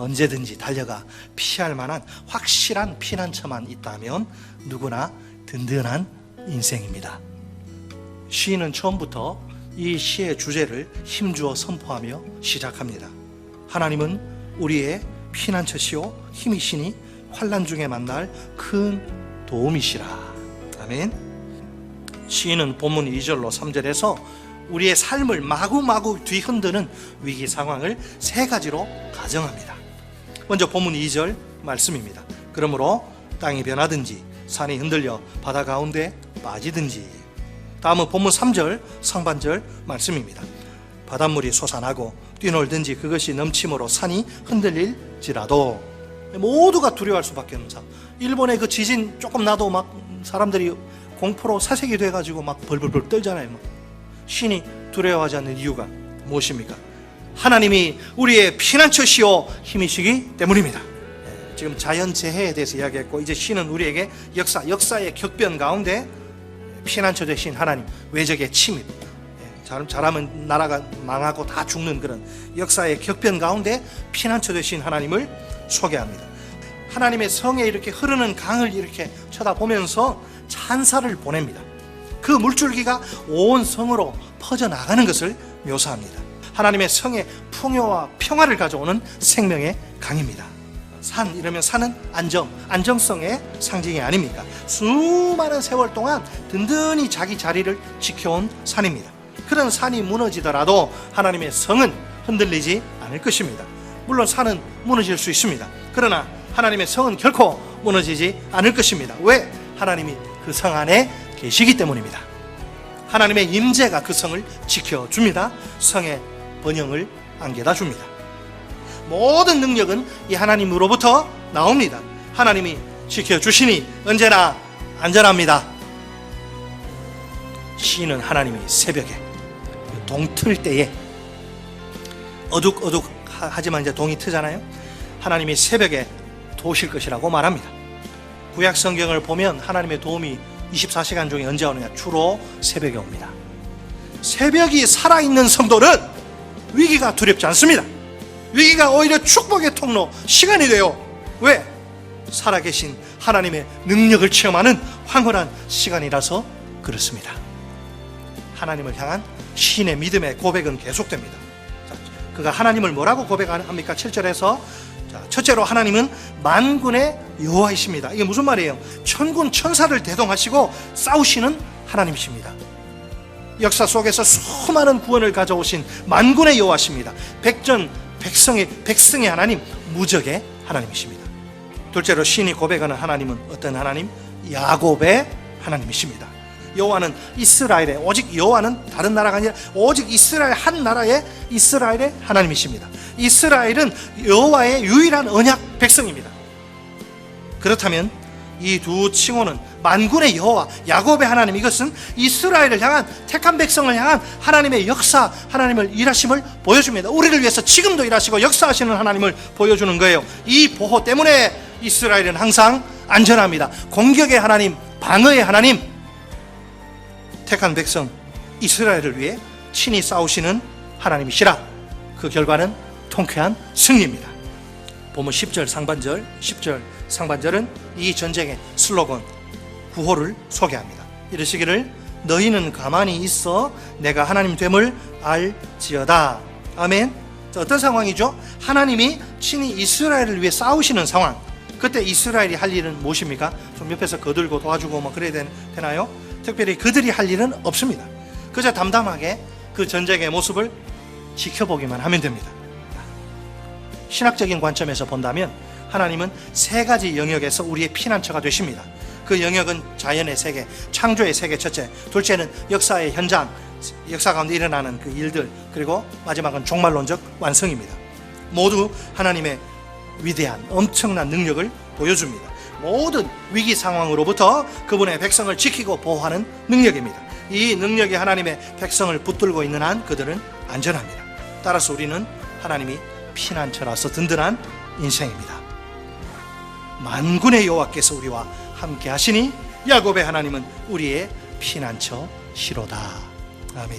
언제든지 달려가 피할 만한 확실한 피난처만 있다면 누구나 든든한 인생입니다. 시인은 처음부터 이 시의 주제를 힘주어 선포하며 시작합니다. 하나님은 우리의 피난처시오 힘이시니 환난 중에 만날 큰 도움이시라. 아멘. 시인은 본문 2절로 3절에서 우리의 삶을 마구마구 뒤흔드는 위기 상황을 세 가지로 가정합니다. 먼저 본문 2절 말씀입니다. 그러므로 땅이 변하든지 산이 흔들려 바다 가운데 빠지든지. 다음은 본문 3절 상반절 말씀입니다. 바닷물이 솟아나고 뛰놀든지 그것이 넘침으로 산이 흔들릴지라도. 모두가 두려워할 수밖에 없는 상황. 일본의 그 지진 조금 나도 막 사람들이 공포로 사색이 돼가지고 막 벌벌벌 떨잖아요. 신이 두려워하지 않는 이유가 무엇입니까? 하나님이 우리의 피난처시오 힘이시기 때문입니다. 지금 자연재해에 대해서 이야기했고, 이제 신은 우리에게 역사의 격변 가운데 피난처 되신 하나님, 외적의 침입, 잘하면 나라가 망하고 다 죽는 그런 역사의 격변 가운데 피난처 되신 하나님을 소개합니다. 하나님의 성에 이렇게 흐르는 강을 이렇게 쳐다보면서 찬사를 보냅니다. 그 물줄기가 온 성으로 퍼져나가는 것을 묘사합니다. 하나님의 성의 풍요와 평화를 가져오는 생명의 강입니다. 산, 이러면 산은 안정성의 상징이 아닙니까? 수많은 세월 동안 든든히 자기 자리를 지켜온 산입니다. 그런 산이 무너지더라도 하나님의 성은 흔들리지 않을 것입니다. 물론 산은 무너질 수 있습니다. 그러나 하나님의 성은 결코 무너지지 않을 것입니다. 왜? 하나님이 그 성 안에 계시기 때문입니다. 하나님의 임재가 그 성을 지켜줍니다. 성의 번영을 안겨다 줍니다. 모든 능력은 이 하나님으로부터 나옵니다. 하나님이 지켜주시니 언제나 안전합니다. 시인은 하나님이 새벽에 동틀 때에 어둑어둑 하지만 이제 동이 트잖아요. 하나님이 새벽에 도우실 것이라고 말합니다. 구약 성경을 보면 하나님의 도움이 24시간 중에 언제 오느냐? 주로 새벽에 옵니다. 새벽이 살아있는 성도는 위기가 두렵지 않습니다. 위기가 오히려 축복의 통로, 시간이 돼요. 왜? 살아계신 하나님의 능력을 체험하는 황홀한 시간이라서 그렇습니다. 하나님을 향한 시인의 믿음의 고백은 계속됩니다. 그가 하나님을 뭐라고 고백합니까? 7절에서 첫째로 하나님은 만군의 여호와이십니다. 이게 무슨 말이에요? 천군 천사를 대동하시고 싸우시는 하나님이십니다. 역사 속에서 수많은 구원을 가져오신 만군의 여호와십니다. 백성의 하나님, 무적의 하나님이십니다. 둘째로 신이 고백하는 하나님은 어떤 하나님? 야곱의 하나님이십니다. 여호와는 이스라엘의, 오직 여호와는 다른 나라가 아니라 오직 이스라엘 한 나라의 이스라엘의 하나님이십니다. 이스라엘은 여호와의 유일한 언약 백성입니다. 그렇다면 이 두 칭호는 만군의 여호와, 야곱의 하나님, 이것은 이스라엘을 향한, 택한 백성을 향한 하나님의 역사, 하나님을 일하심을 보여줍니다. 우리를 위해서 지금도 일하시고 역사하시는 하나님을 보여주는 거예요. 이 보호 때문에 이스라엘은 항상 안전합니다. 공격의 하나님, 방어의 하나님, 택한 백성 이스라엘을 위해 친히 싸우시는 하나님이시라. 그 결과는 통쾌한 승리입니다. 보면 10절 상반절은 이 전쟁의 슬로건, 구호를 소개합니다. 이르시기를 너희는 가만히 있어 내가 하나님 됨을 알지어다. 아멘. 어떤 상황이죠? 하나님이 친히 이스라엘을 위해 싸우시는 상황. 그때 이스라엘이 할 일은 무엇입니까? 좀 옆에서 거들고 도와주고 뭐 그래야 되나요? 특별히 그들이 할 일은 없습니다. 그저 담담하게 그 전쟁의 모습을 지켜보기만 하면 됩니다. 신학적인 관점에서 본다면 하나님은 세 가지 영역에서 우리의 피난처가 되십니다. 그 영역은 자연의 세계, 창조의 세계 첫째, 둘째는 역사의 현장, 역사 가운데 일어나는 그 일들, 그리고 마지막은 종말론적 완성입니다. 모두 하나님의 위대한 엄청난 능력을 보여줍니다. 모든 위기 상황으로부터 그분의 백성을 지키고 보호하는 능력입니다. 이 능력이 하나님의 백성을 붙들고 있는 한 그들은 안전합니다. 따라서 우리는 하나님이 피난처라서 든든한 인생입니다. 만군의 여호와께서 우리와 함께 하시니 야곱의 하나님은 우리의 피난처시로다. 아멘.